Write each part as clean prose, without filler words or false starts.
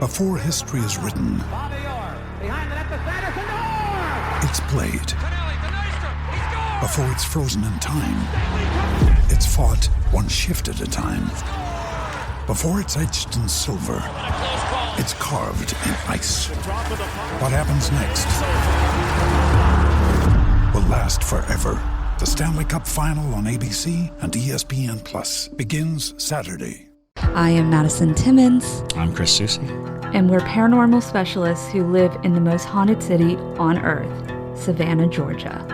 Before history is written, it's played. Before it's frozen in time, it's fought one shift at a time. Before it's etched in silver, it's carved in ice. What happens next will last forever. The Stanley Cup Final on ABC and ESPN Plus begins Saturday. I am Madison Timmons. I'm Chris Susi. And we're paranormal specialists who live in the most haunted city on earth, Savannah, Georgia.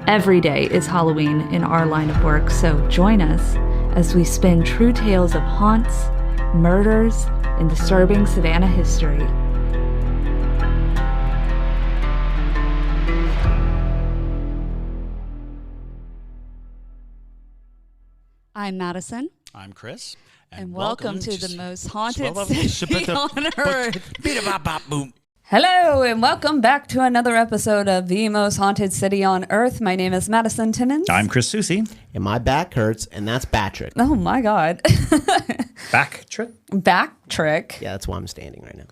Every day is Halloween in our line of work, so join us as we spin true tales of haunts, murders, and disturbing Savannah history. I'm Madison. I'm Chris. And welcome to the most haunted city on earth. Hello, and welcome back to another episode of The Most Haunted City on Earth. My name is Madison Timmons. I'm Chris Susi. And my back hurts, and that's Patrick. Oh, my God. Back trick? Back trick. Yeah, that's why I'm standing right now.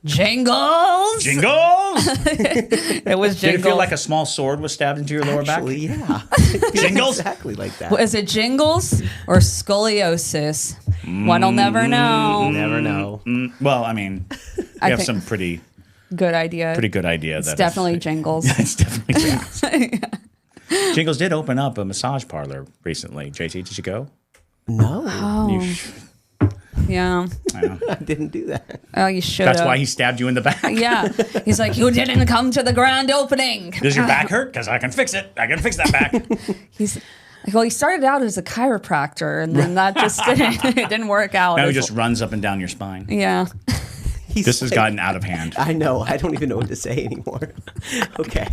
Jingles! Jingles! It was jingles. Did it feel like a small sword was stabbed into your lower back? Actually, yeah. Jingles? Exactly like that. Was it jingles or scoliosis? One will never know. Never know. Well, I mean, we have some pretty good idea. It's definitely jingles. It's definitely jingles. Yeah. Jingles did open up a massage parlor recently. JT, did you go? No. Oh. Yeah. I didn't do that. Oh, you should have. That's why he stabbed you in the back? Yeah. He's like, you didn't come to the grand opening. Does your back hurt? Because I can fix it. I can fix that back. Well, he started out as a chiropractor, and then that just didn't work out. Now he just runs up and down your spine. Yeah. This has gotten out of hand. I know. I don't even know what to say anymore. Okay.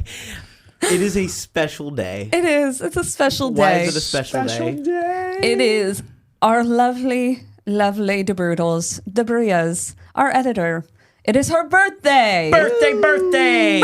It is a special day. It is. It's a special day. Why is it a special day? It is our lovely Debria's, our editor. It is her birthday. Birthday! Yay!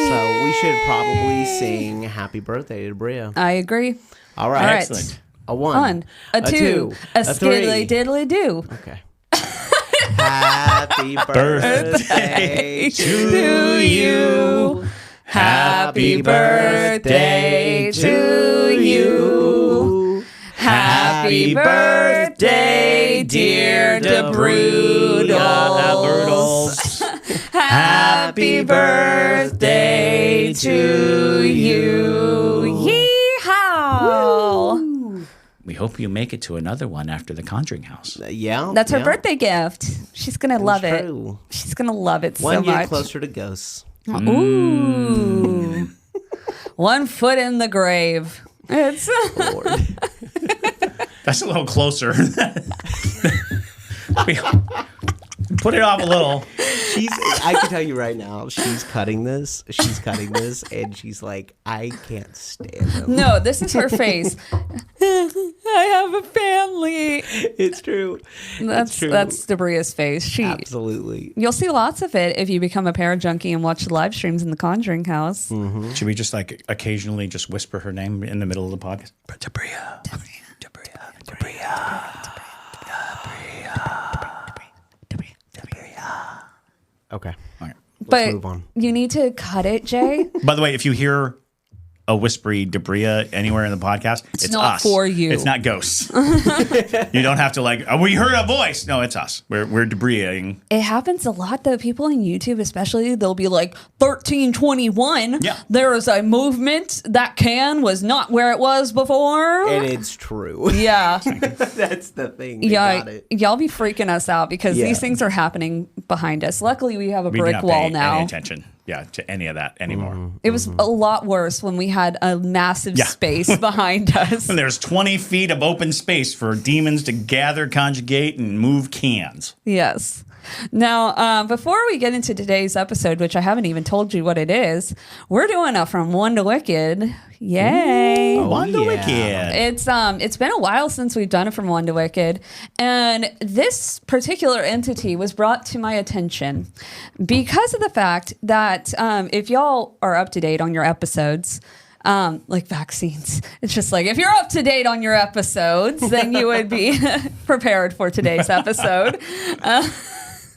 So we should probably sing happy birthday to Bria. I agree. All right. Excellent. A one. A two. A skiddly diddly do. Okay. Happy birthday to you. Happy birthday to you. Happy birthday, dear DeBrudels. Happy birthday to you. Yeehaw! We hope you make it to another one after the Conjuring House. Yeah. That's her birthday gift. She's going to love it. True. She's going to love it so One year much. closer to ghosts. Ooh. 1 foot in the grave. It's Lord. That's a little closer. Put it off a little. I can tell you right now, she's cutting this, and she's like, I can't stand them. No, this is her face. I have a family. It's true. That's Debria's face. Absolutely. You'll see lots of it if you become a para junkie and watch the live streams in the Conjuring House. Mm-hmm. Should we just like occasionally just whisper her name in the middle of the podcast? Debria. Okay. All right. Let's move on. You need to cut it, Jay. By the way, if you hear a whispery Debria anywhere in the podcast, it's not us. for you. It's not ghosts. You don't have to like, oh, we heard a voice. No, it's us. We're Debriaing. It happens a lot, though. People on YouTube, especially, they'll be like, 1321. Yeah. There is a movement. That can was not where it was before. And it's true. Yeah. That's the thing. They Yeah, got it. y'all be freaking us out because Yeah. these things are happening behind us. Luckily, we have a We do brick not wall pay now. any attention, to any of that anymore. It was a lot worse when we had a massive Yeah. space behind us. And there's 20 feet of open space for demons to gather, conjugate, and move cans. Yes. Now, before we get into today's episode, which I haven't even told you what it is, we're doing a From One to Wicked. Yay. Ooh. One to yeah. Wicked. It's been a while since we've done it From One to Wicked, and this particular entity was brought to my attention because of the fact that if y'all are up to date on your episodes, like vaccines. It's just like, if you're up to date on your episodes, then you would be prepared for today's episode.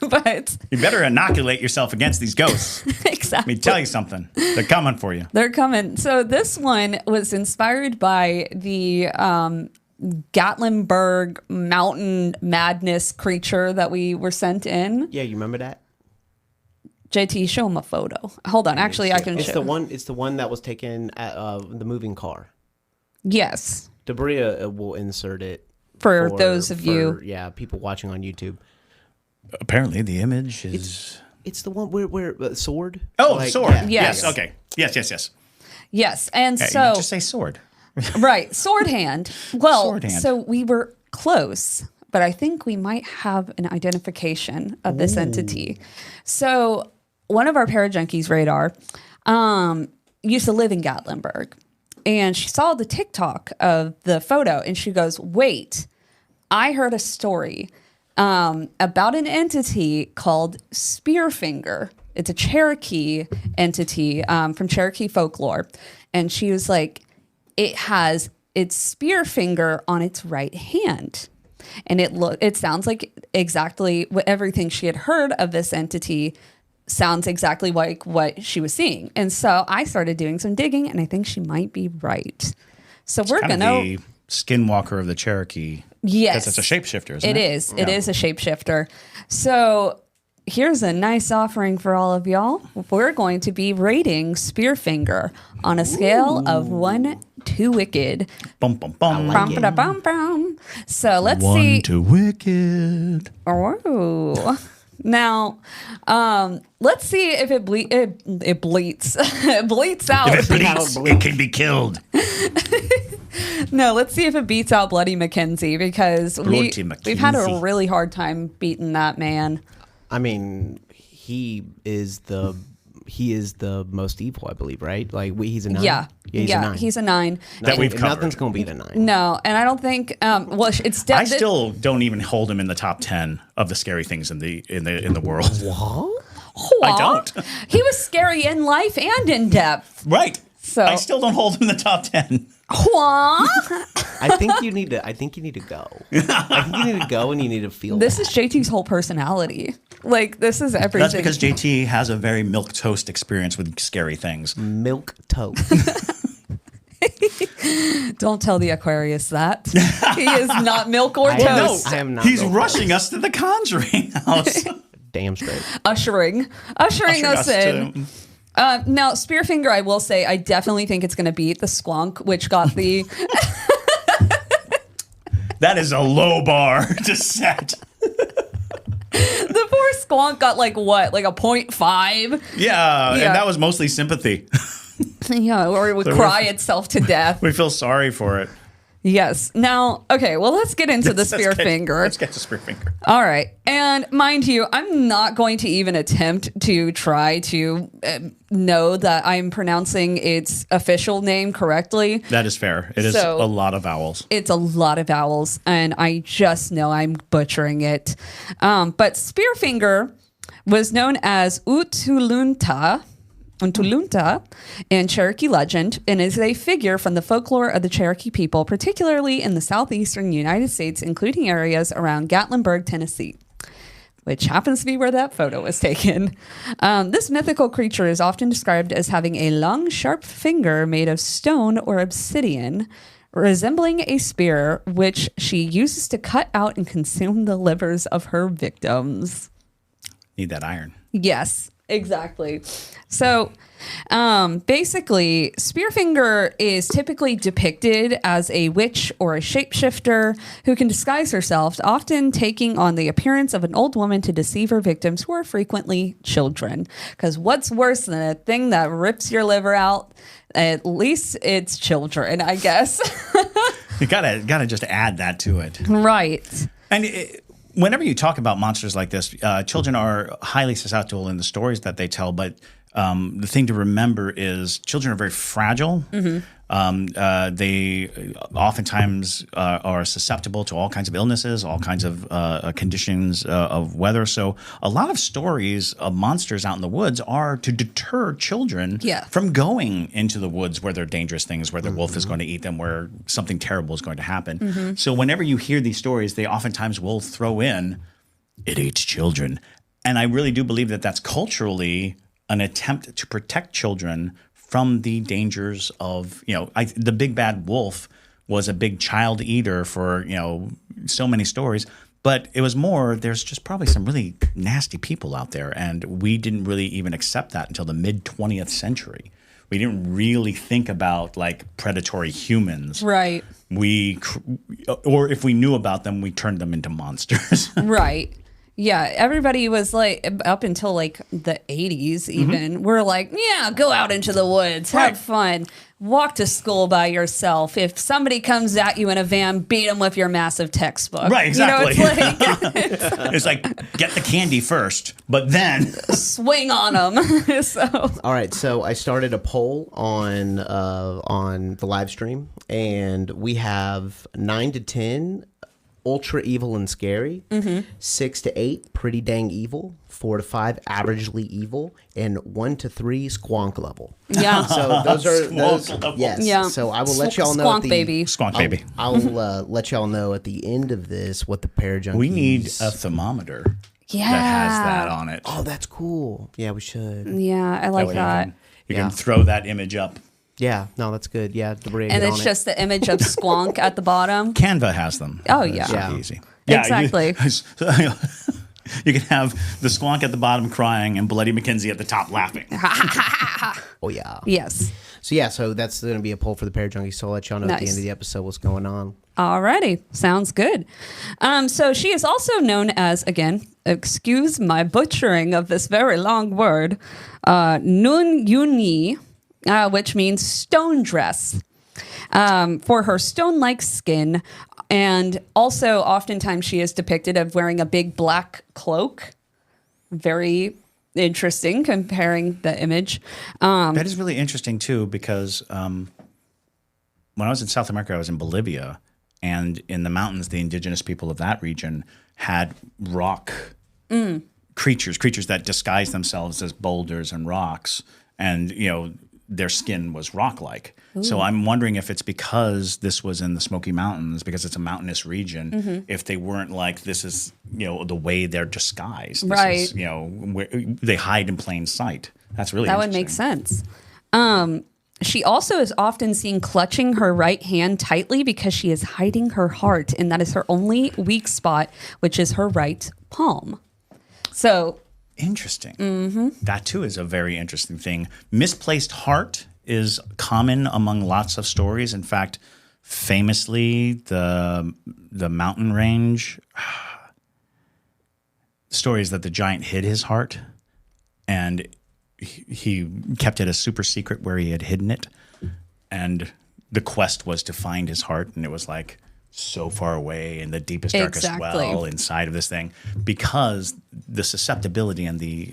But you better inoculate yourself against these ghosts. Exactly. Let me tell you something. They're coming for you. They're coming. So this one was inspired by the Gatlinburg mountain madness creature that we were sent in. Yeah, you remember that? JT, show him a photo. Hold on. Actually, I can It's show. the one that was taken at the moving car. Yes. Debria will insert it For those of you. Yeah, people watching on YouTube. Apparently, the image is... It's the one where sword? Oh, sword. Yeah. Yes. Okay. Yes. Yes. And Hey, so... just say sword. Right. Sword hand. Well, Sword hand. so we were close, but I think we might have an identification of this entity. So one of our parajunkies, Radar, used to live in Gatlinburg. And she saw the TikTok of the photo and she goes, wait, I heard a story about an entity called Spearfinger. It's a Cherokee entity from Cherokee folklore. And she was like, it has its spear finger on its right hand. And it sounds like exactly what everything she had heard of this entity sounds exactly like what she was seeing. And so I started doing some digging and I think she might be right. So we're going to... the skinwalker of the Cherokee. Yes. Because it's a shapeshifter, isn't it? It is. It is a shapeshifter. So here's a nice offering for all of y'all. We're going to be rating Spearfinger on a scale of 1 to wicked. Bum, bum, bum. Bum, bum. So let's 1 see. to wicked. Oh. Now, let's see if it bleats. It bleats out. If it bleeds, it can be killed. No, let's see if it beats out Bloody Mackenzie because we've had a Mackenzie. really hard time beating that man. I mean, he is the most evil, I believe, right? Like he's a 9. Yeah, he's a 9. He's a 9. That we've covered. Nothing's gonna beat a 9. No, and I don't think. Well, it's I still don't even hold him in the top 10 of the scary things in the world. What? I don't. He was scary in life and in depth. Right. So I still don't hold him in the top 10. I think you need to go. I think you need to go and you need to feel This that. is JT's whole personality. Like, this is everything. That's because JT has a very milquetoast experience with scary things. Milk toast. Don't tell the Aquarius that. He is not milk or toast. I am not. He's milk rushing us to the Conjuring house. Damn straight. Ushering us in. Now, Spearfinger, I will say, I definitely think it's going to beat the Squonk, which got the... That is a low bar to set. The poor Squonk got like what? Like a 0.5? Yeah, Yeah. and that was mostly sympathy. Yeah, or it would cry itself to death. We feel sorry for it. Yes. Now, okay, well, let's get into the Spearfinger. Let's get to Spearfinger. All right. And mind you, I'm not going to even attempt to try to know that I'm pronouncing its official name correctly. That is fair. It is So- a lot of vowels. It's a lot of vowels, and I just know I'm butchering it. But Spearfinger was known as Untulunta in Cherokee legend, and is a figure from the folklore of the Cherokee people, particularly in the southeastern United States, including areas around Gatlinburg, Tennessee, which happens to be where that photo was taken. This mythical creature is often described as having a long, sharp finger made of stone or obsidian, resembling a spear, which she uses to cut out and consume the livers of her victims. Need that iron. Yes, exactly. So basically, Spearfinger is typically depicted as a witch or a shapeshifter who can disguise herself, often taking on the appearance of an old woman to deceive her victims, who are frequently children. Because what's worse than a thing that rips your liver out? At least it's children, I guess. You gotta just add that to it. Right. And whenever you talk about monsters like this, children are highly susceptible in the stories that they tell, but the thing to remember is children are very fragile. They oftentimes are susceptible to all kinds of illnesses, all kinds of conditions of weather. So a lot of stories of monsters out in the woods are to deter children from going into the woods where there are dangerous things, where the wolf is going to eat them, where something terrible is going to happen. So whenever you hear these stories, they oftentimes will throw in, it eats children. And I really do believe that that's culturally an attempt to protect children from the dangers of, the big bad wolf was a big child eater for, so many stories. But it was more, there's just probably some really nasty people out there. And we didn't really even accept that until the mid 20th century. We didn't really think about like predatory humans. Right. Or if we knew about them, we turned them into monsters. Right. Yeah, everybody was like, up until like the 80s even, we're like, yeah, go out into the woods, have fun, walk to school by yourself. If somebody comes at you in a van, beat them with your massive textbook. Right, exactly. It's like, get the candy first, but then swing on them. All right, so I started a poll on the live stream, and we have 9 to 10 ultra evil and scary, 6 to 8 pretty dang evil, 4 to 5 averagely evil, and 1 to 3 squonk level. Yeah. So those are those. Yes. Yeah. So I will let y'all know. Squonk baby. Squonk baby. I'll let y'all know at the end of this what the Parajunkies. We need a thermometer that has that on it. Oh, that's cool. Yeah, we should. Yeah, I like that. You can throw that image up. Yeah, no, that's good. Yeah, and it's just the image of Squonk at the bottom. Canva has them. Oh, yeah. It's easy. Exactly. You can have the Squonk at the bottom crying and Bloody McKenzie at the top laughing. Oh, yeah. Yes. So that's going to be a poll for the Parajunkies. So I'll let y'all know at the end of the episode what's going on. Alrighty. Sounds good. So she is also known as, again, excuse my butchering of this very long word, Nun Yuni, which means stone dress, for her stone-like skin. And also, oftentimes, she is depicted of wearing a big black cloak. Very interesting, comparing the image. That is really interesting, too, because when I was in South America, I was in Bolivia. And in the mountains, the indigenous people of that region had rock creatures that disguised themselves as boulders and rocks. And, their skin was rock-like. Ooh. So I'm wondering if it's because this was in the Smoky Mountains, because it's a mountainous region, if they weren't like, this is, the way they're disguised. This right. is, where they hide in plain sight. That's really That would make sense. She also is often seen clutching her right hand tightly because she is hiding her heart, and that is her only weak spot, which is her right palm. So... Interesting. That too is a very interesting thing. Misplaced heart is common among lots of stories. In fact, famously, the mountain range, the story is that the giant hid his heart, and he kept it a super secret where he had hidden it. And the quest was to find his heart, and it was like so far away in the deepest, darkest well inside of this thing, because the susceptibility and the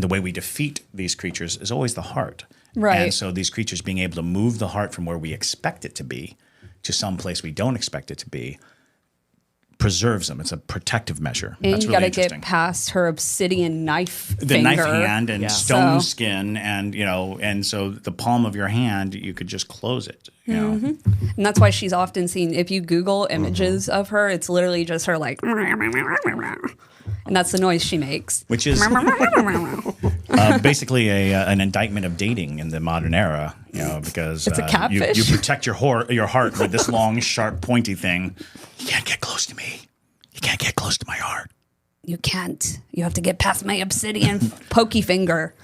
way we defeat these creatures is always the heart. Right. And so these creatures being able to move the heart from where we expect it to be to some place we don't expect it to be preserves them. It's a protective measure. And that's you really got to interesting. get past her obsidian knife The finger. knife hand and stone skin, and and so the palm of your hand, you could just close it. And that's why she's often seen. If you Google images of her, it's literally just her like, and that's the noise she makes, which is basically an indictment of dating in the modern era. Because it's a catfish. You protect your heart with this long, sharp, pointy thing. You can't get close to me. You can't get close to my heart. You can't. You have to get past my obsidian pokey finger.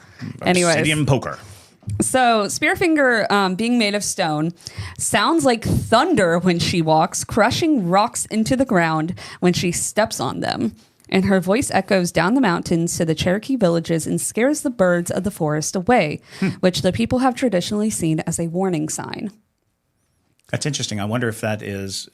Anyways. Obsidian poker. So Spearfinger, being made of stone, sounds like thunder when she walks, crushing rocks into the ground when she steps on them. And her voice echoes down the mountains to the Cherokee villages and scares the birds of the forest away, which the people have traditionally seen as a warning sign. That's interesting. I wonder if that is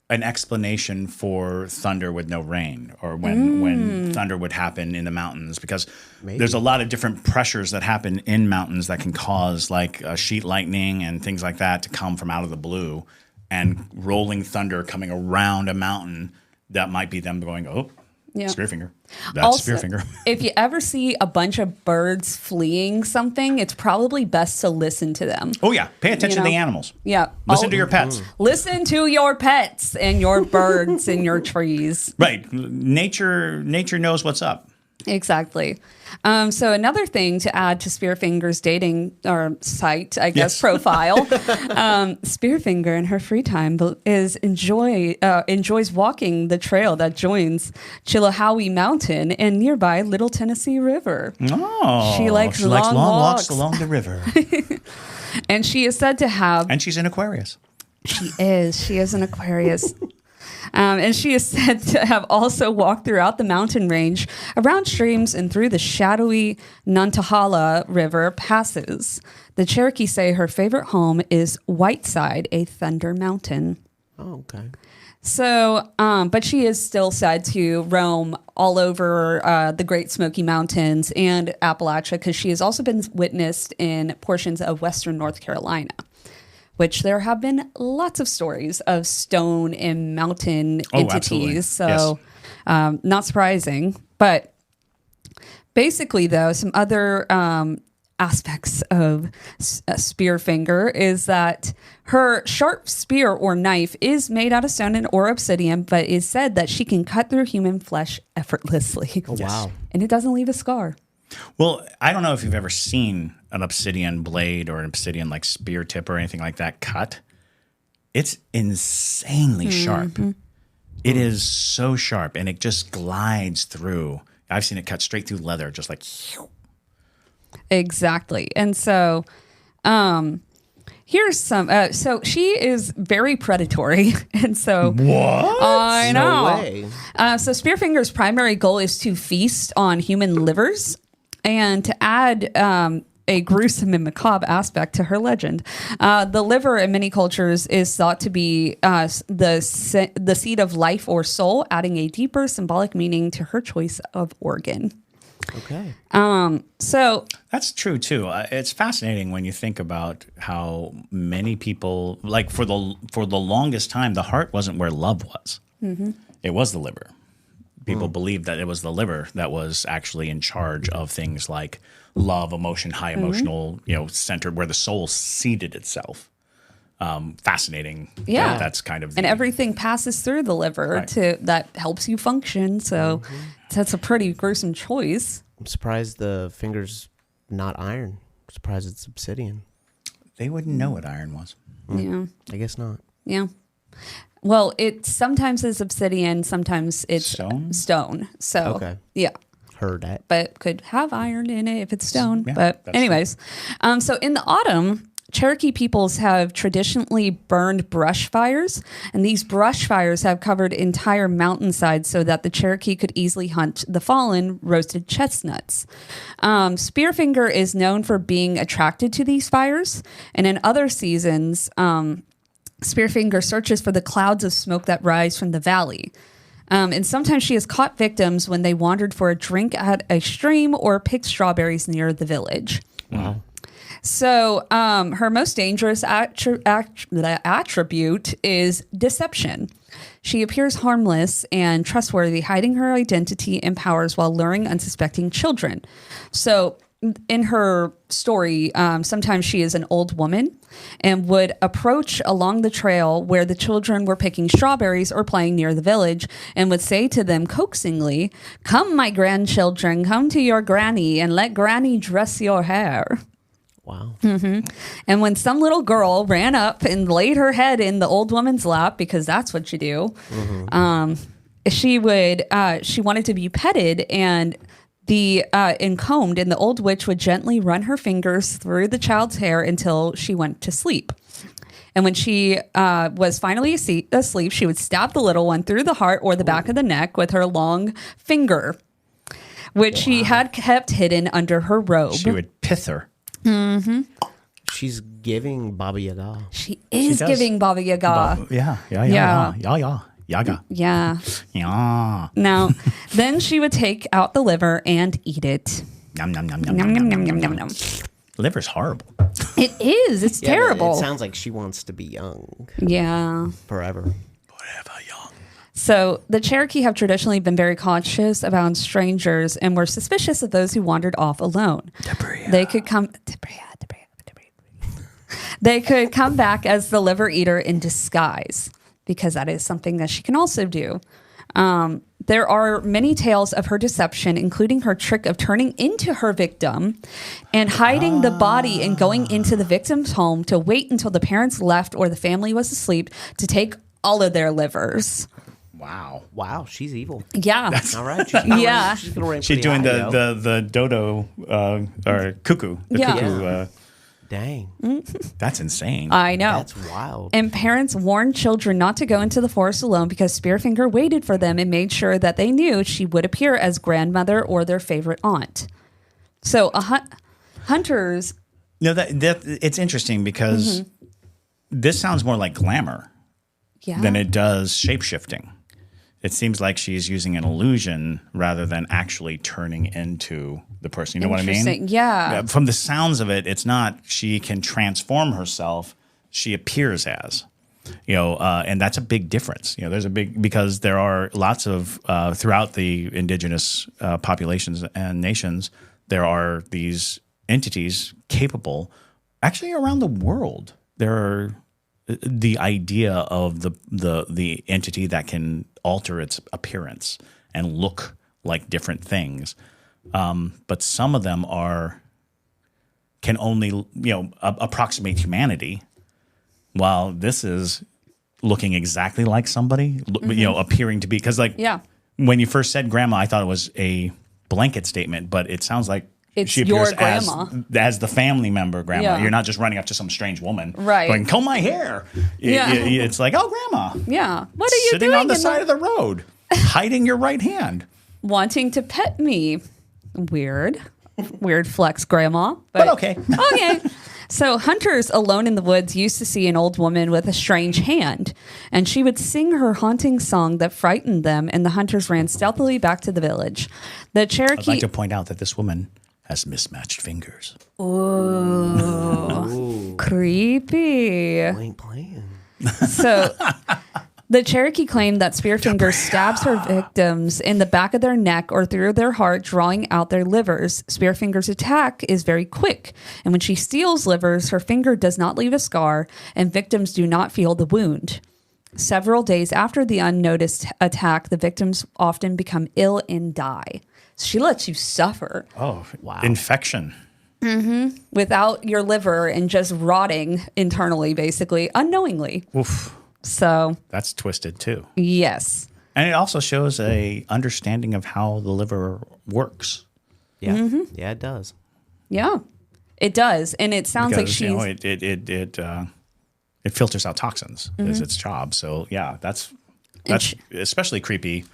an explanation for thunder with no rain, or when thunder would happen in the mountains, because there's a lot of different pressures that happen in mountains that can cause like sheet lightning and things like that to come from out of the blue, and rolling thunder coming around a mountain. That might be them going, oh, Spearfinger. That's also, Spearfinger. If you ever see a bunch of birds fleeing something, it's probably best to listen to them. Oh, yeah. Pay attention to the animals. Yeah. Listen to your pets. Listen to your pets and your birds and your trees. Right. Nature knows what's up. Exactly. So another thing to add to Spearfinger's dating or site, I guess, profile, Spearfinger in her free time enjoys walking the trail that joins Chilhowee Mountain and nearby Little Tennessee River. Oh, she likes long walks along the river. And she is said to have... And she's an Aquarius. She is. She is an Aquarius. And she is said to have also walked throughout the mountain range, around streams, and through the shadowy Nantahala River passes. The Cherokee say her favorite home is Whiteside, a thunder mountain. Oh, okay. So, but she is still said to roam all over the Great Smoky Mountains and Appalachia, because she has also been witnessed in portions of western North Carolina, which there have been lots of stories of stone and mountain entities. Absolutely. So not surprising. But basically, though, some other aspects of Spearfinger is that her sharp spear or knife is made out of stone or obsidian, but is said that she can cut through human flesh effortlessly. Oh, wow. And it doesn't leave a scar. Well, I don't know if you've ever seen an obsidian blade or an obsidian like spear tip or anything like that cut. It's insanely sharp. It is so sharp, and it just glides through. I've seen it cut straight through leather, just like... Exactly. And so here's some... so she is very predatory. And so... What? I know. No way. So Spearfinger's primary goal is to feast on human livers. And to add a gruesome and macabre aspect to her legend, the liver in many cultures is thought to be the seed of life or soul, adding a deeper symbolic meaning to her choice of organ. Okay. So that's true too. It's fascinating when you think about how many people, like for the longest time, the heart wasn't where love was. It was the liver. People believed that it was the liver that was actually in charge of things like love, emotion, high emotional, centered, where the soul seated itself. Fascinating. Yeah. That's kind of and everything passes through the liver that helps you function. So that's a pretty gruesome choice. I'm surprised the finger's not iron. I'm surprised it's obsidian. They wouldn't know what iron was. Yeah. I guess not. Yeah. Well, it sometimes is obsidian, sometimes it's stone. So, okay. Yeah. Heard that. But could have iron in it if it's stone. Yeah, but anyways, so in the autumn, Cherokee peoples have traditionally burned brush fires, and these brush fires have covered entire mountainsides so that the Cherokee could easily hunt the fallen roasted chestnuts. Spearfinger is known for being attracted to these fires, and in other seasons, Spearfinger searches for the clouds of smoke that rise from the valley. And sometimes she has caught victims when they wandered for a drink at a stream or picked strawberries near the village. Wow. So her most dangerous attribute is deception. She appears harmless and trustworthy, hiding her identity and powers while luring unsuspecting children. So in her story, sometimes she is an old woman and would approach along the trail where the children were picking strawberries or playing near the village and would say to them coaxingly, "Come, my grandchildren, come to your granny and let granny dress your hair." Wow. And when some little girl ran up and laid her head in the old woman's lap, because that's what you do, she wanted to be petted and combed, and the old witch would gently run her fingers through the child's hair until she went to sleep. And when she was finally asleep, she would stab the little one through the heart or the back of the neck with her long finger, which she had kept hidden under her robe. She would pith her. She's giving Baba Yaga. She is does. giving Baba Yaga. Yeah. Yaga. Yeah. Yeah. Now, then she would take out the liver and eat it. Yum, yum, yum, yum, Nom, yum, nom, yum, nom, yum, nom, yum. nom. Liver's horrible. It is. It's Yeah, but terrible. It sounds like she wants to be young Yeah. forever. Forever young. So the Cherokee have traditionally been very cautious about strangers and were suspicious of those who wandered off alone. They could come. They could come back as the liver eater in disguise, because that is something that she can also do. There are many tales of her deception, including her trick of turning into her victim and hiding the body and going into the victim's home to wait until the parents left or the family was asleep to take all of their livers. Wow, she's evil. Yeah. All right. She's gonna Yeah. rank, she's gonna rank She's pretty doing high, yo. the dodo or cuckoo. The Yeah. cuckoo. Dang. That's insane. I know. That's wild. And parents warned children not to go into the forest alone because Spearfinger waited for them and made sure that they knew she would appear as grandmother or their favorite aunt. So hunters. No, that it's interesting because this sounds more like glamour Yeah. than it does shape-shifting. It seems like she's using an illusion rather than actually turning into the person. You know what I mean? Interesting. Yeah. From the sounds of it, it's not she can transform herself. She appears as, and that's a big difference. There's a big, because there are lots of, throughout the indigenous populations and nations, there are these entities capable, actually around the world. There are the idea of the entity that can alter its appearance and look like different things, but some of them can only approximate humanity, while this is looking exactly like somebody, appearing to be, because when you first said grandma, I thought it was a blanket statement, but it sounds like It's she your appears grandma. as the family member grandma. Yeah. You're not just running up to some strange woman, Right. going, comb my hair. Yeah. It's like, oh, grandma. Yeah. What are you Sitting doing on the in side of the road, hiding your right hand. wanting to pet me? Weird flex, grandma. But okay. Okay. So hunters alone in the woods used to see an old woman with a strange hand, and she would sing her haunting song that frightened them, and the hunters ran stealthily back to the village. The Cherokee... I'd like to point out that this woman has mismatched fingers. Ooh. Creepy. Ain't playing. So the Cherokee claimed that Spearfinger stabs her victims in the back of their neck or through their heart, drawing out their livers. Spearfinger's attack is very quick, and when she steals livers, her finger does not leave a scar, and victims do not feel the wound. Several days after the unnoticed attack, the victims often become ill and die. She lets you suffer. Oh, wow. Infection. Without your liver and just rotting internally, basically, unknowingly. Oof. So, That's twisted too. yes. And it also shows a understanding of how the liver works. Yeah. Mm-hmm. Yeah, it does. Yeah, it does. And it sounds like Because, she's... it filters out toxins is its job. So yeah, that's especially creepy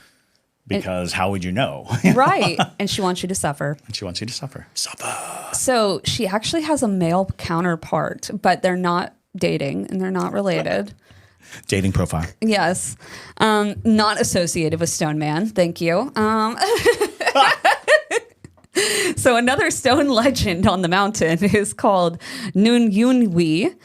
because how would you know? Right. And she wants you to suffer. She wants you to suffer. Suffer. So she actually has a male counterpart, but they're not dating and they're not related. Dating profile. Yes. Not associated with Stone Man. Thank you. So another stone legend on the mountain is called Nunyunwi,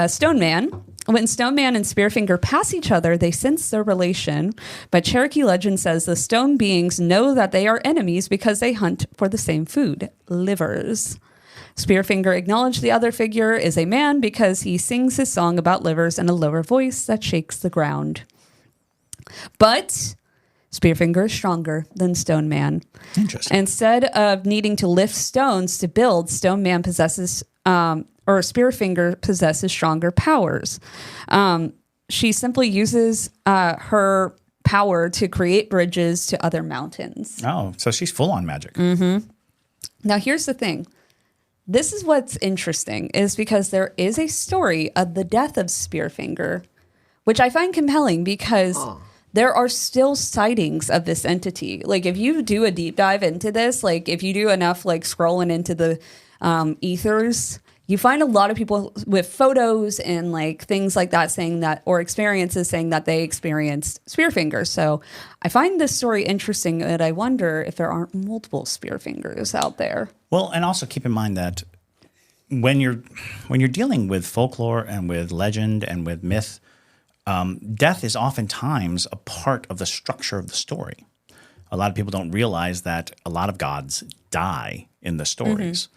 Stone Man. When Stone Man and Spearfinger pass each other, they sense their relation. But Cherokee legend says the stone beings know that they are enemies because they hunt for the same food, livers. Spearfinger acknowledged the other figure is a man because he sings his song about livers in a lower voice that shakes the ground. But Spearfinger is stronger than Stone Man. Interesting. Instead of needing to lift stones to build, Stone Man possesses, or Spearfinger possesses stronger powers. She simply uses her power to create bridges to other mountains. Oh, so she's full on magic. Now, here's the thing. This is what's interesting, is because there is a story of the death of Spearfinger, which I find compelling because there are still sightings of this entity. Like, if you do a deep dive into this, like if you do enough like scrolling into the ethers, you find a lot of people with photos and like things like that saying that, or experiences saying that they experienced Spearfinger. So I find this story interesting, and I wonder if there aren't multiple Spearfingers out there. Well, and also keep in mind that when you're dealing with folklore and with legend and with myth, death is oftentimes a part of the structure of the story. A lot of people don't realize that a lot of gods die in the stories.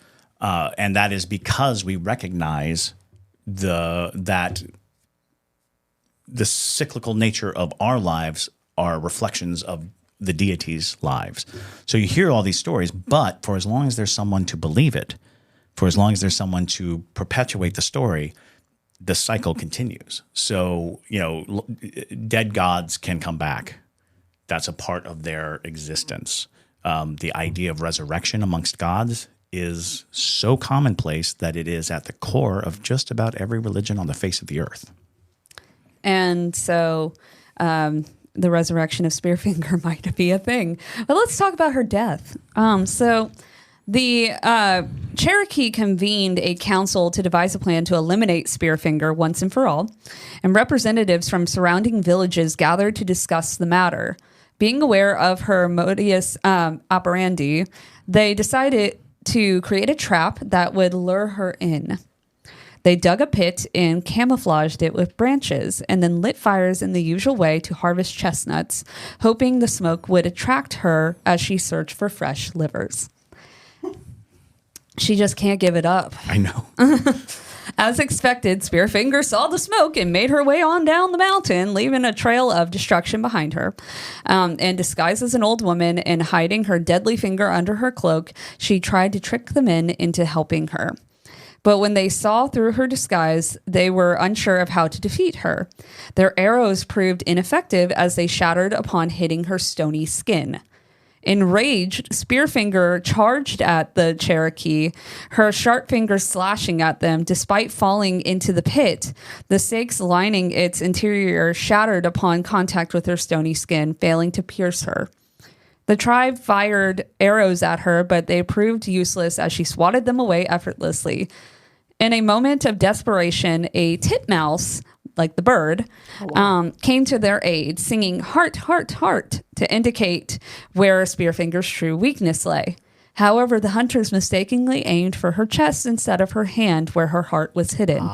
And that is because we recognize that the cyclical nature of our lives are reflections of the deities' lives. So you hear all these stories, but for as long as there's someone to believe it, for as long as there's someone to perpetuate the story, the cycle continues. So, dead gods can come back. That's a part of their existence. The idea of resurrection amongst gods is so commonplace that it is at the core of just about every religion on the face of the earth. And so the resurrection of Spearfinger might be a thing. But let's talk about her death. So the Cherokee convened a council to devise a plan to eliminate Spearfinger once and for all, and representatives from surrounding villages gathered to discuss the matter. Being aware of her modus operandi, they decided to create a trap that would lure her in. They dug a pit and camouflaged it with branches, and then lit fires in the usual way to harvest chestnuts, hoping the smoke would attract her as she searched for fresh livers. She just can't give it up. I know. As expected, Spearfinger saw the smoke and made her way on down the mountain, leaving a trail of destruction behind her. And disguised as an old woman and hiding her deadly finger under her cloak, she tried to trick the men into helping her. But when they saw through her disguise, they were unsure of how to defeat her. Their arrows proved ineffective as they shattered upon hitting her stony skin. Enraged, Spearfinger charged at the Cherokee, her sharp fingers slashing at them. Despite falling into the pit, the stakes lining its interior shattered upon contact with her stony skin, failing to pierce her. The tribe fired arrows at her, but they proved useless as she swatted them away effortlessly. In a moment of desperation, a titmouse, like the bird, came to their aid, singing "Heart, heart, heart" to indicate where Spearfinger's true weakness lay. However, the hunters mistakenly aimed for her chest instead of her hand, where her heart was hidden.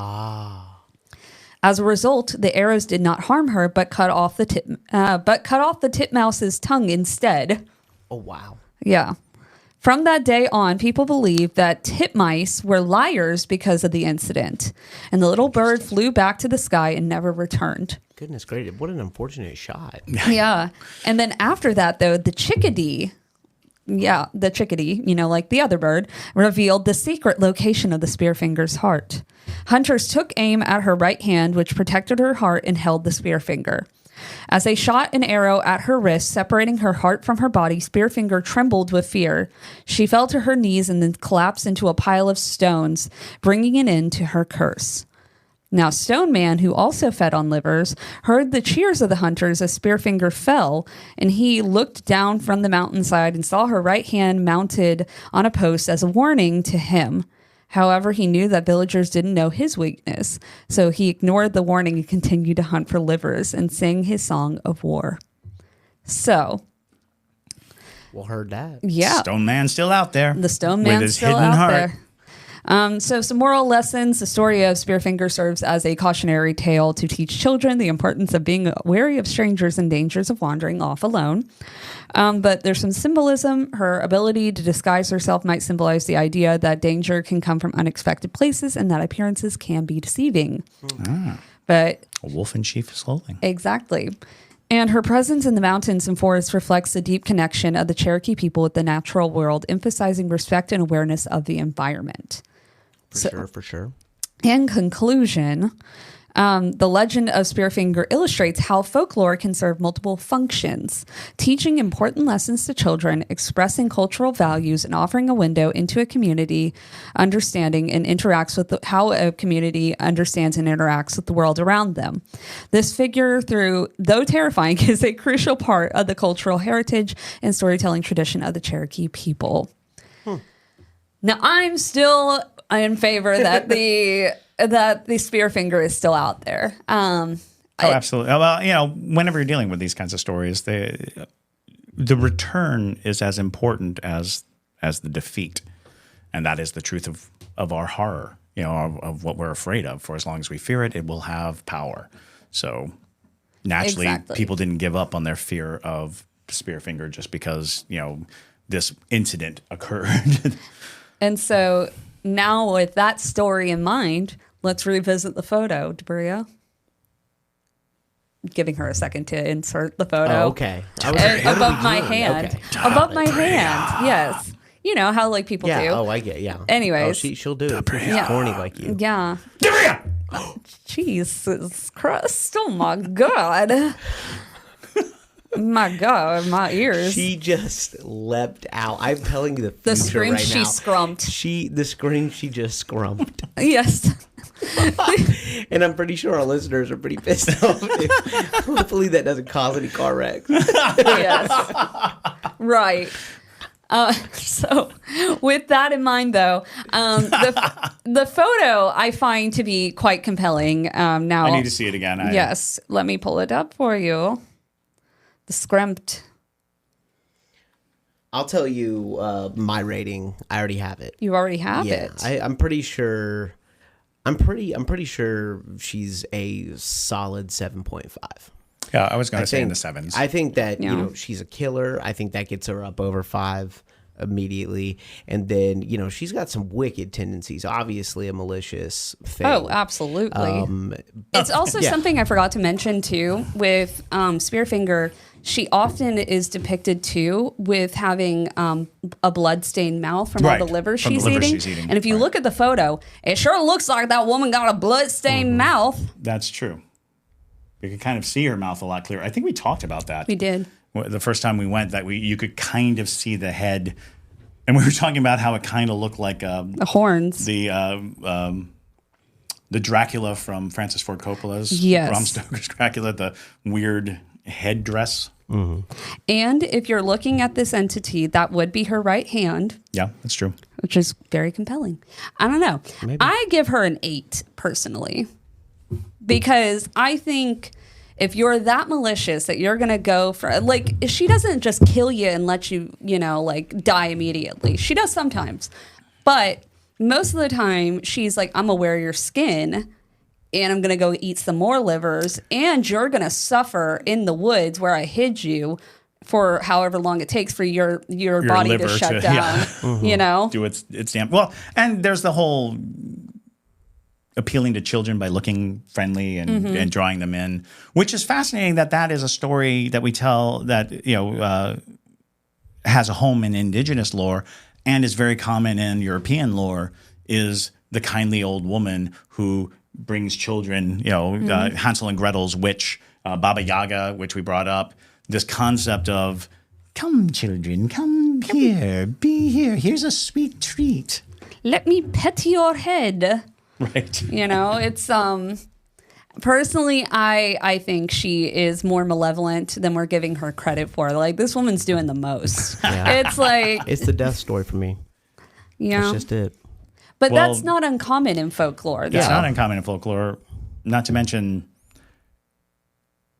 As a result, the arrows did not harm her, but cut off the titmouse's tongue instead. Oh, wow. Yeah. From that day on, people believed that titmice were liars because of the incident, and the little bird flew back to the sky and never returned. Goodness gracious, what an unfortunate shot. Yeah. And then after that, though, the chickadee, like the other bird, revealed the secret location of the Spearfinger's heart. Hunters took aim at her right hand, which protected her heart and held the Spearfinger. As they shot an arrow at her wrist, separating her heart from her body, Spearfinger trembled with fear. She fell to her knees and then collapsed into a pile of stones, bringing an end to her curse. Now, Stone Man, who also fed on livers, heard the cheers of the hunters as Spearfinger fell, and he looked down from the mountainside and saw her right hand mounted on a post as a warning to him. However, he knew that villagers didn't know his weakness, so he ignored the warning and continued to hunt for livers and sing his song of war. So, well, heard that. Yeah. Stone Man's still out there. The Stone Man's still out there. So some moral lessons. The story of Spearfinger serves as a cautionary tale to teach children the importance of being wary of strangers and dangers of wandering off alone. But there's some symbolism. Her ability to disguise herself might symbolize the idea that danger can come from unexpected places and that appearances can be deceiving. But a wolf in sheep's clothing. Exactly. And her presence in the mountains and forests reflects the deep connection of the Cherokee people with the natural world, emphasizing respect and awareness of the environment. For sure. In conclusion, the legend of Spearfinger illustrates how folklore can serve multiple functions, teaching important lessons to children, expressing cultural values, and offering a window into a community understanding and interacts with how a community understands and interacts with the world around them. This figure, though terrifying, is a crucial part of the cultural heritage and storytelling tradition of the Cherokee people. Now, I'm still in favor that the Spearfinger is still out there. Absolutely. Well, whenever you're dealing with these kinds of stories, the return is as important as the defeat, and that is the truth of our horror. Of what we're afraid of. For as long as we fear it, it will have power. So naturally, people didn't give up on their fear of Spearfinger just because this incident occurred. And so now, with that story in mind, let's revisit the photo, Debrio. Giving her a second to insert the photo. Oh, okay. Above my hand. Okay. Above my hand. Yes. You know how people do. Oh, I get. Yeah. Anyways, she'll do it. She's corny like you. Yeah. Jesus Christ! Oh my God. My God, my ears. She just leapt out. I'm telling you the scream right she now. scrumped. The scream she just scrumped. Yes. And I'm pretty sure our listeners are pretty pissed off. Hopefully that doesn't cause any car wrecks. Yes. Right. So with that in mind, though, the photo I find to be quite compelling. Now I need to see it again. Yes. Let me pull it up for you. The scrumped. I'll tell you my rating. I already have it. You already have it. I'm pretty sure. I'm pretty sure she's a solid 7.5. Yeah, I was going to say in the 7s. I think that she's a killer. I think that gets her up over 5 immediately, and then she's got some wicked tendencies. Obviously, a malicious thing. Oh, absolutely. It's also something I forgot to mention too with Spearfinger. She often is depicted too with having a blood-stained mouth from all the liver she's eating. And if you look at the photo, it sure looks like that woman got a blood-stained mouth. That's true. You could kind of see her mouth a lot clearer. I think we talked about that. We did. The first time we went, that you could kind of see the head. And we were talking about how it kind of looked like the horns. The Dracula from Francis Ford Coppola's Bram Stoker's Dracula, the weird headdress. Mm-hmm. And if you're looking at this entity, that would be her right hand. Yeah, that's true. Which is very compelling. I don't know. Maybe. I give her an 8 personally. Because I think if you're that malicious that you're going to go for, she doesn't just kill you and let you, die immediately. She does sometimes. But most of the time, she's like, I'm going to wear your skin and I'm going to go eat some more livers and you're going to suffer in the woods where I hid you for however long it takes for your body to shut down, Do its damn. Well, and there's the whole appealing to children by looking friendly and drawing them in, which is fascinating that is a story that we tell that, has a home in indigenous lore and is very common in European lore, is the kindly old woman who brings children, Hansel and Gretel's witch, Baba Yaga, which we brought up, this concept of, come children, come here, be here, here's a sweet treat. Let me pet your head. Right. It's personally, I think she is more malevolent than we're giving her credit for. Like, this woman's doing the most. Yeah. It's like it's the death story for me. Yeah, that's just it. But that's not uncommon in folklore. That's not uncommon in folklore. Not to mention,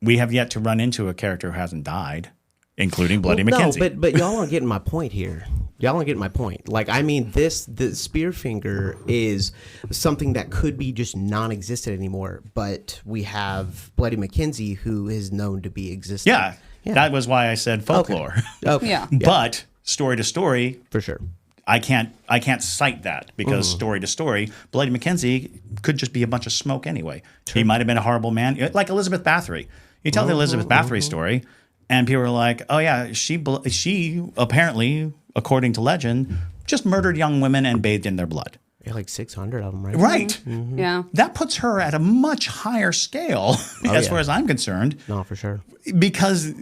we have yet to run into a character who hasn't died, including Bloody Mackenzie. No, but y'all aren't getting my point here. Y'all aren't getting my point. The Spearfinger is something that could be just non-existent anymore, but we have Bloody Mackenzie, who is known to be existent. Yeah. That was why I said folklore. Okay. Yeah. But story to story, for sure, I can't cite that because story to story, Bloody Mackenzie could just be a bunch of smoke anyway. Sure. He might have been a horrible man, like Elizabeth Bathory. You tell the Elizabeth Bathory story, and people are like, "Oh yeah, she apparently, according to legend, just murdered young women and bathed in their blood." Yeah, like 600 of them, right? Right. Mm-hmm. Yeah. That puts her at a much higher scale, as far as I'm concerned. No, for sure. Because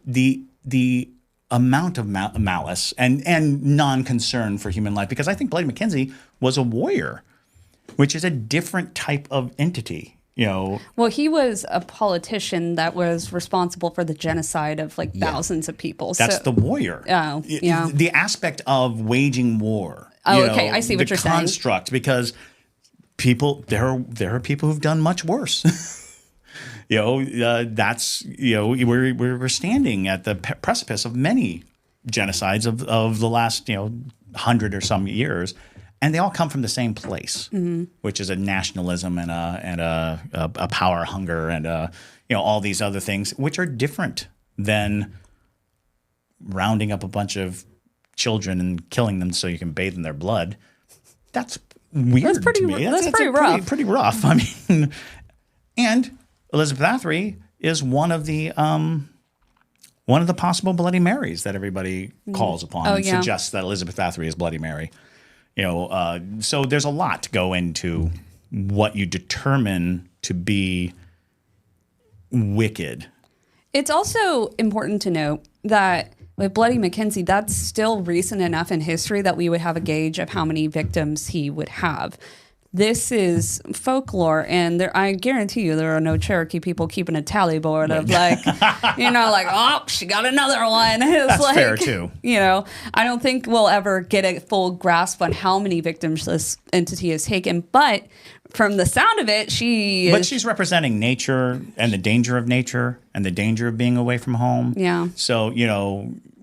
the amount of malice and non-concern for human life. Because I think Bloody Mackenzie was a warrior, which is a different type of entity. Well, he was a politician that was responsible for the genocide of thousands of people. That's the warrior. Oh, yeah. The aspect of waging war Oh, okay. I see what you're saying. The construct, because there are people who've done much worse. That's we're standing at the precipice of many genocides of the last 100 or some years, and they all come from the same place, which is a nationalism and a power hunger and all these other things, which are different than rounding up a bunch of children and killing them so you can bathe in their blood. That's weird. That's pretty, to me. that's pretty rough. Pretty rough. I mean, and Elizabeth Bathory is one of the possible Bloody Marys that everybody calls upon and suggests that Elizabeth Bathory is Bloody Mary. So there's a lot to go into what you determine to be wicked. It's also important to note that with Bloody Mackenzie, that's still recent enough in history that we would have a gauge of how many victims he would have. This is folklore, and I guarantee you there are no Cherokee people keeping a tally board of oh, she got another one. It's That's fair too. I don't think we'll ever get a full grasp on how many victims this entity has taken, but from the sound of it, she's representing nature and the danger of nature and the danger of being away from home. Yeah. So,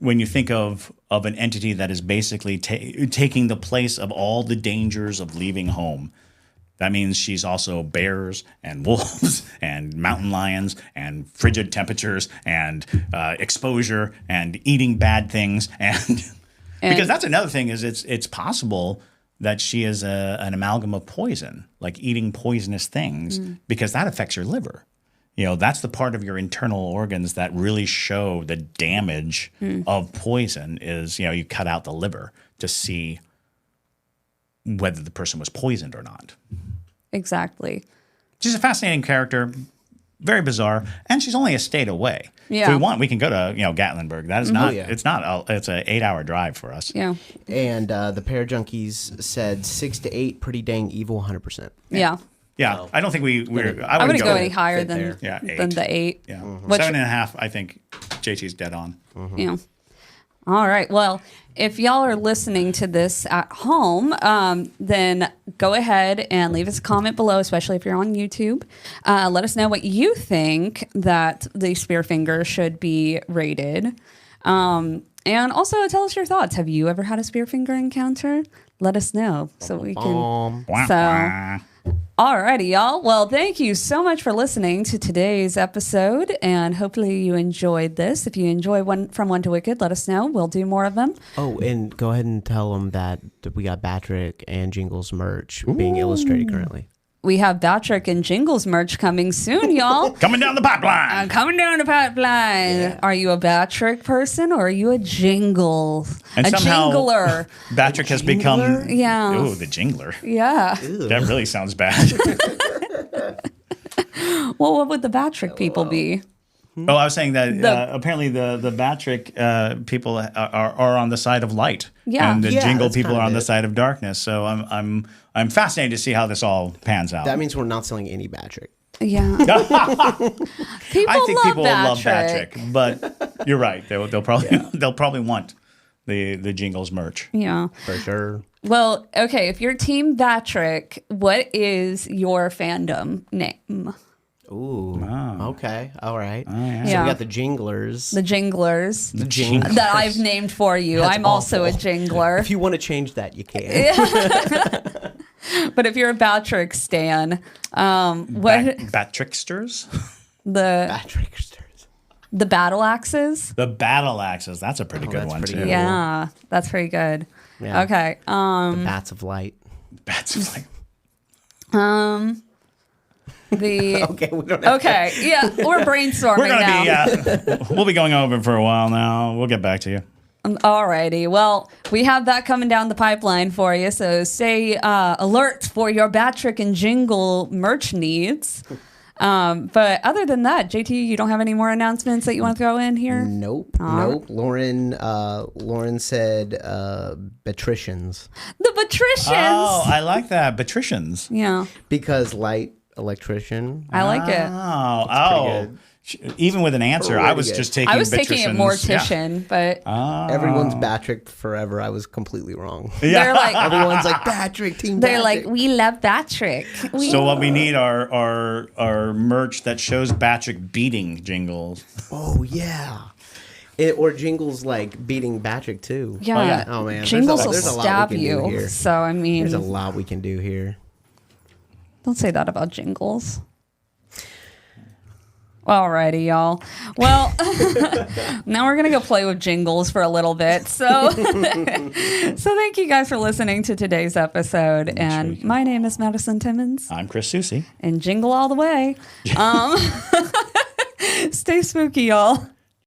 when you think of an entity that is basically taking the place of all the dangers of leaving home, that means she's also bears and wolves and mountain lions and frigid temperatures and exposure and eating bad things. And because that's another thing is it's possible that she is an amalgam of poison, like eating poisonous things, because that affects your liver. That's the part of your internal organs that really show the damage of poison is, you cut out the liver to see whether the person was poisoned or not. Exactly. She's a fascinating character, very bizarre, and she's only a state away. Yeah. If we want, we can go to Gatlinburg. That is not. It's not. It's an 8-hour drive for us. Yeah. And the Pair Junkies said 6 to 8, pretty dang evil, 100%. Yeah. Yeah, So, I don't think we're. I wouldn't go any higher fit than there. the 8. Yeah, Which- 7.5. I think JT's dead on. Yeah. All right. Well, if y'all are listening to this at home, then go ahead and leave us a comment below, especially if you're on YouTube. Let us know what you think that the Spearfinger should be rated. And also tell us your thoughts. Have you ever had a Spearfinger encounter? Let us know so we can. Alrighty, y'all. Well, thank you so much for listening to today's episode, and hopefully you enjoyed this. If you enjoy From One to Wicked, let us know. We'll do more of them. Oh, and go ahead and tell them that we got Patrick and Jingles merch being illustrated currently. We have Patrick and Jingles merch coming soon, y'all. Coming down the pipeline. Coming down the pipeline. Yeah. Are you a Patrick person or are you a Jingle? And a somehow jingler. Patrick has become. Yeah. Oh, the jingler. Yeah. Ew. That really sounds bad. Well, what would the Patrick people be? Oh, I was saying that apparently the Patrick people are on the side of light, and the Jingle people are on the side of darkness. So I'm fascinated to see how this all pans out. That means we're not selling any Patrick. Yeah. I think people will love Patrick. Patrick, but you're right. They'll probably want the Jingles merch. Yeah, For sure. Well, okay. If you're Team Patrick, what is your fandom name? Ooh. Oh. Okay. All right. So Yeah. we got the Jinglers. The Jinglers. The Jinglers. That I've named for you. That's I'm also a awful. Jingler. If you want to change that, you can. But if you're a Patrick stan, Bat-tricksters? Patricksters. The battle axes? The battle axes. That's a pretty good that's one, pretty too. good. Yeah, that's pretty good. Yeah. Okay. The Bats of Light. Bats of light. Okay, we don't have yeah, we're brainstorming We're now. going to be, we'll be going over for a while now. We'll get back to you. Alrighty. Well, we have that coming down the pipeline for you, so stay alert for your Patrick and Jingle merch needs. But other than that, JT, you don't have any more announcements that you want to throw in here? Nope. Lauren said Patricians. The Patricians. Oh, I like that. Patricians. Yeah, Because light electrician. I like it. Oh. good. Even with an answer, I was just taking. I was taking it Beatrice's- mortician, but Everyone's Patrick forever. I was completely wrong. they're like, Everyone's like Patrick, team. they're Patrick. like, we love Patrick. So what we need are merch that shows Patrick beating Jingles. Oh yeah. Or Jingles like beating Patrick too. Yeah. Oh man. Jingles will there's a lot stab we can do you. here. So I mean, There's a lot we can do here. don't say that about Jingles. Alrighty, y'all. Well, now we're gonna go play with Jingles for a little bit. So, so thank you guys for listening to today's episode. And my name is Madison Timmons. I'm Chris Susie. And jingle all the way. Stay spooky, y'all.